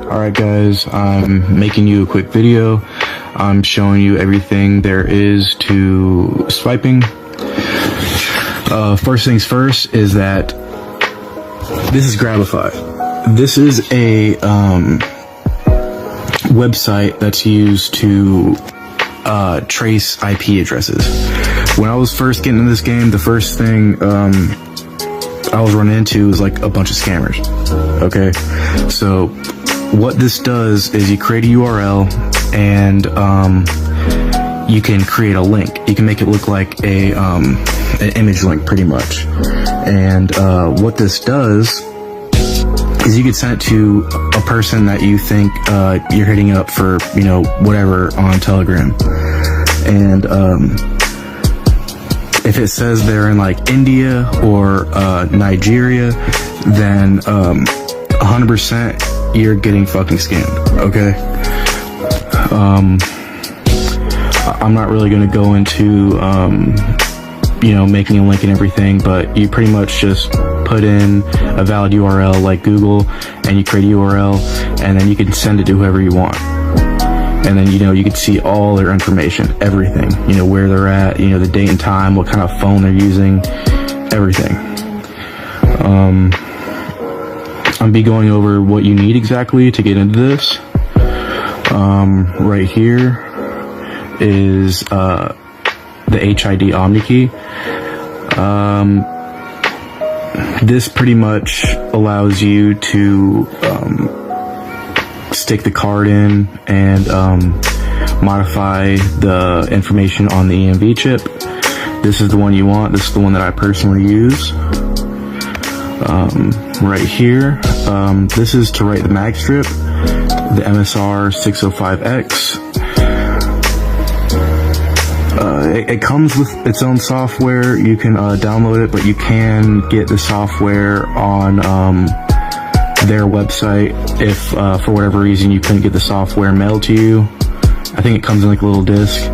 Alright guys, I'm making you a quick video. I'm showing you everything there is to swiping. First things first is that this is Grabify. This is a website that's used to trace IP addresses. When I was first getting into this game, the first thing I was running into was like a bunch of scammers. Okay, so what this does is you create a URL and you can create a link. You can make it look like an image link, pretty much. And what this does is you could send it to a person that you think you're hitting up for, you know, whatever on Telegram. And if it says they're in like India or Nigeria, then 100% you're getting fucking scammed. Okay. I'm not really going to go into you know, making a link and everything, but you pretty much just put in a valid URL like Google and you create a URL, and then you can send it to whoever you want. And then, you know, you can see all their information, everything, you know, where they're at, you know, the date and time, what kind of phone they're using, everything. I'll be going over what you need exactly to get into this. Right here is the HID OmniKey. This pretty much allows you to stick the card in and modify the information on the EMV chip. This is the one you want. This is the one that I personally use. Right here, this is to write the mag strip, the MSR 605X. It comes with its own software. You can download it, but you can get the software on their website if for whatever reason you couldn't get the software mailed to you. I think it comes in like a little disc.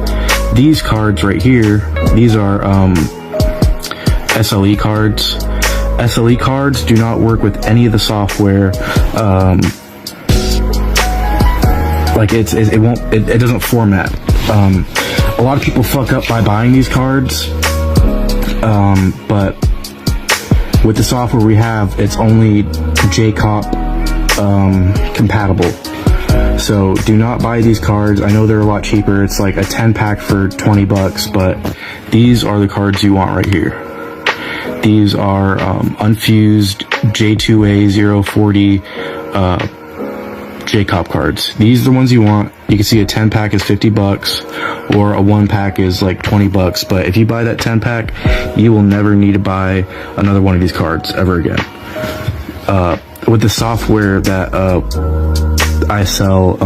These cards right here, these are SLE cards. SLE cards do not work with any of the software. Like it doesn't format. A lot of people fuck up by buying these cards, but with the software we have, it's only JCOP compatible. So do not buy these cards. I know they're a lot cheaper. It's like a 10-pack for 20 bucks, but these are the cards you want right here. These are unfused J2A040 JCOP cards. These are the ones you want. You can see a 10-pack is 50 bucks or a 1-pack is like 20 bucks. But if you buy that 10-pack, you will never need to buy another one of these cards ever again. With the software that I sell,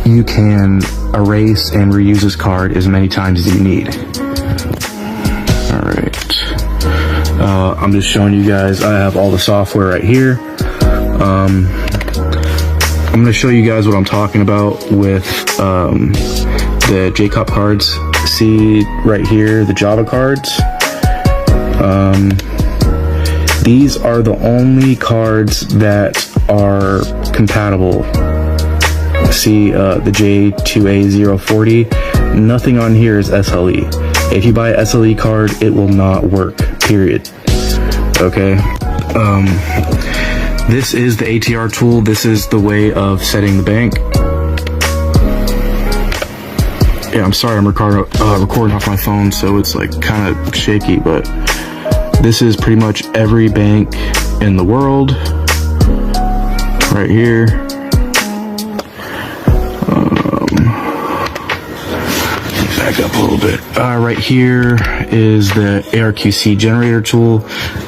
you can erase and reuse this card as many times as you need. Alright. I'm just showing you guys, I have all the software right here. I'm going to show you guys what I'm talking about with the JCOP cards. See right here, the Java cards. These are the only cards that are compatible. See the J2A040. Nothing on here is SLE. If you buy an SLE card, it will not work, period. Okay. This is the ATR tool. This is the way of setting the bank. Yeah, I'm sorry, I'm recording off my phone, so it's like kind of shaky, but this is pretty much every bank in the world. Right here. Back up a little bit. Right here is the ARQC generator tool.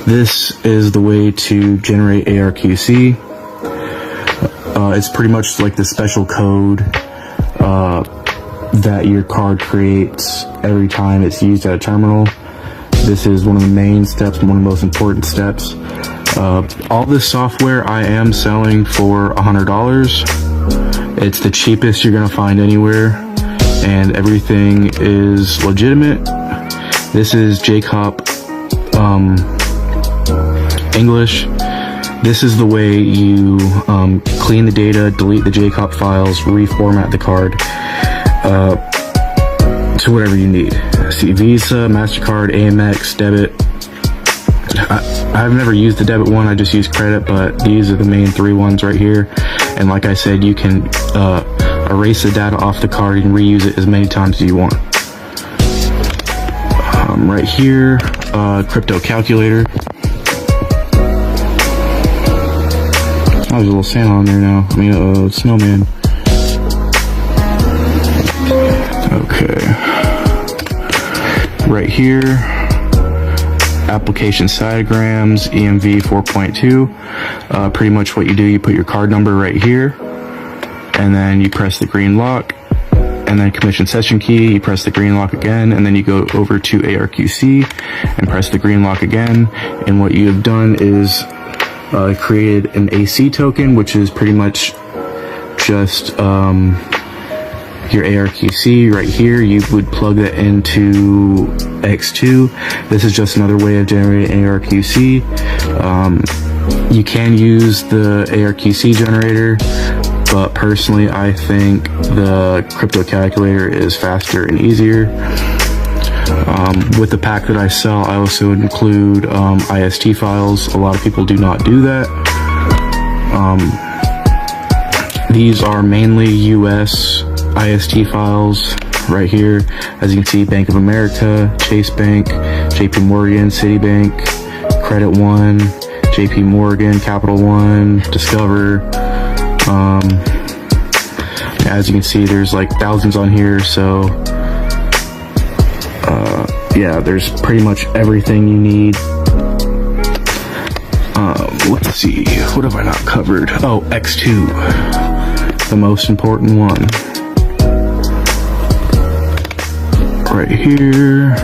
This is the way to generate ARQC. It's pretty much like the special code that your card creates every time it's used at a terminal. This is one of the main steps, one of the most important steps. All this software I am selling for $100. It's the cheapest you're gonna find anywhere, and everything is legitimate. This is JCOP English. This is the way you clean the data, delete the JCOP files, reformat the card to whatever you need. See, Visa, MasterCard, Amex, debit. I've never used the debit one, I just use credit, but these are the main 3 ones right here. And like I said, you can erase the data off the card and reuse it as many times as you want. Right here, crypto calculator. Oh, there's a little Santa on there now. I mean, snowman. Okay. Right here, application diagrams, EMV 4.2. Pretty much what you do, you put your card number right here, and then you press the green lock, and then commission session key, you press the green lock again, and then you go over to ARQC and press the green lock again. And what you have done is created an AC token, which is pretty much just your ARQC right here. You would plug that into X2. This is just another way of generating ARQC. You can use the ARQC generator, but personally I think the crypto calculator is faster and easier. With the pack that I sell, I also include IST files. A lot of people do not do that. These are mainly US IST files right here. As you can see, Bank of America, Chase Bank, JP Morgan, Citibank, Credit One, JP Morgan, Capital One, Discover. As you can see, there's like thousands on here, so yeah, there's pretty much everything you need. Let's see, what have I not covered? Oh, X2, the most important one. Right here.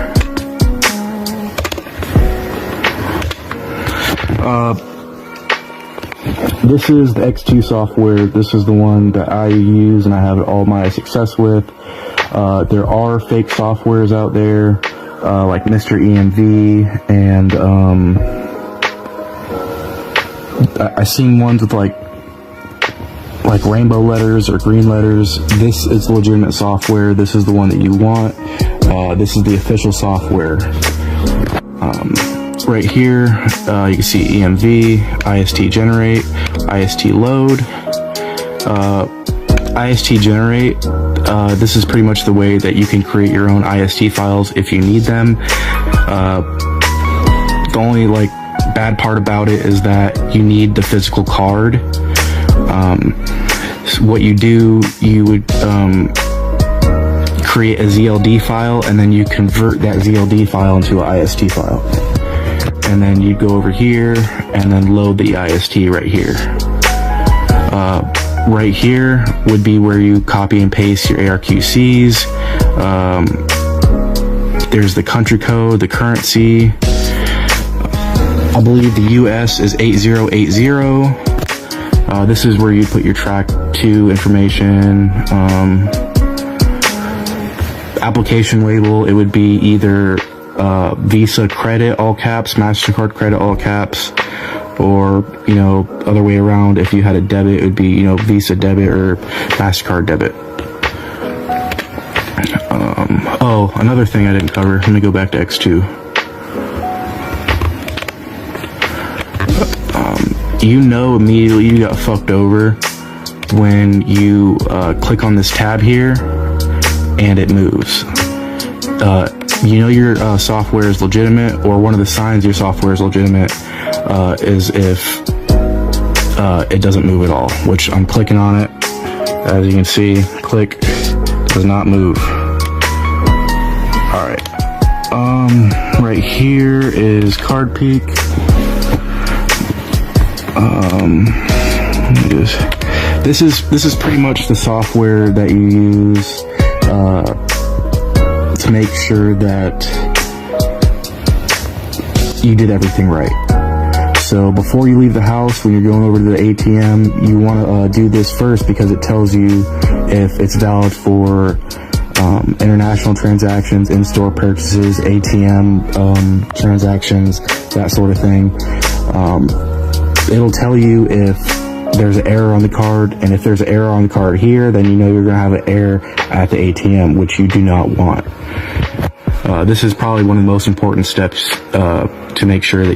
This is the X2 software. This is the one that I use and I have all my success with. There are fake softwares out there, like Mr. EMV, and I've seen ones with like rainbow letters or green letters. This is legitimate software. This is the one that you want. This is the official software. Right here, you can see EMV, IST generate, IST load. IST generate, this is pretty much the way that you can create your own IST files if you need them. The only like bad part about it is that you need the physical card. So what you do, you would create a ZLD file, and then you convert that ZLD file into an IST file. And then you go over here and then load the IST right here. Right here would be where you copy and paste your ARQCs. There's the country code, the currency. I believe the US is 8080. This is where you put your track 2 information. Application label, it would be either Visa credit, all caps, MasterCard credit, all caps, or, you know, other way around. If you had a debit, it would be, you know, Visa debit or MasterCard debit. Oh, another thing I didn't cover. Let me go back to X2. You know immediately you got fucked over when you click on this tab here and it moves. You know your software is legitimate, or one of the signs your software is legitimate is if it doesn't move at all, which I'm clicking on it. As you can see, click, does not move. All right. Right here is CardPeek. This is pretty much the software that you use to make sure that you did everything right. So before you leave the house, when you're going over to the ATM, you want to do this first, because it tells you if it's valid for international transactions, in-store purchases, ATM transactions, that sort of thing. it'll tell you if there's an error on the card, and if there's an error on the card here, then you know you're going to have an error at the ATM, which you do not want. This is probably one of the most important steps to make sure that